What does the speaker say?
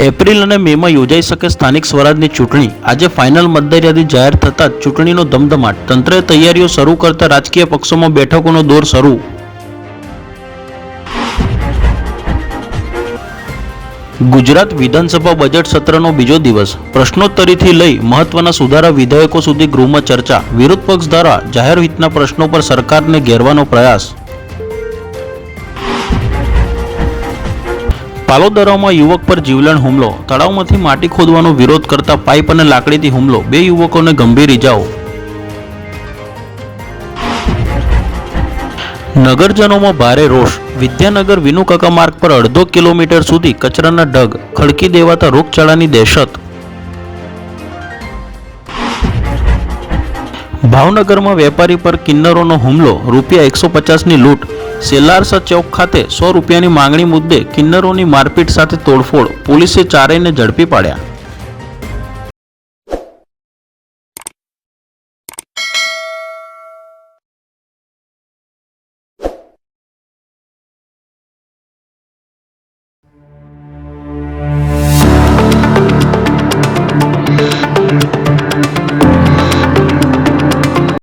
April અને મેમાં યોજાઈ શકે સ્થાનિક સ્વરાજની ચૂંટણી। આજે ફાઇનલ મતદાર યાદી જાહેર થતાં જ ચૂંટણીનો ધમધમાટ। તંત્રે તૈયારીઓ શરૂ કરતા રાજકીય પક્ષોમાં બેઠકોનો દોર શરૂ। ગુજરાત વિધાનસભા બજેટ સત્રનો બીજો દિવસ। પ્રશ્નોત્તરીથી લઈ મહત્વના સુધારા વિધેયકો સુધી ગૃહમાં ચર્ચા। વિરોધ પક્ષ દ્વારા જાહેર હિતના પ્રશ્નો પર સરકારને ઘેરવાનો પ્રયાસ। પાલોદરામાં યુવક પર જીવલેણ હુમલો। તળાવમાંથી માટી ખોદવાનો વિરોધ કરતા પાઇપ અને લાકડીથી હુમલો। 2 યુવકોને ગંભીર ઇજાઓ। નગરજનોમાં ભારે રોષ। વિદ્યાનગર વિનુકાકા માર્ગ પર અડધો કિલોમીટર સુધી કચરાના ઢગ। ખડકી દેવાતા રોગચાળાની દહેશત। ભાવનગરમાં વેપારી પર કિન્નરોનો હુમલો। ₹150ની લૂંટ। સેલારસા ચોક ખાતે 100 રૂપિયાની માંગણી મુદ્દે કિન્નરોની મારપીટ સાથે તોડફોડ। પોલીસે ચારેયને ઝડપી પાડ્યા।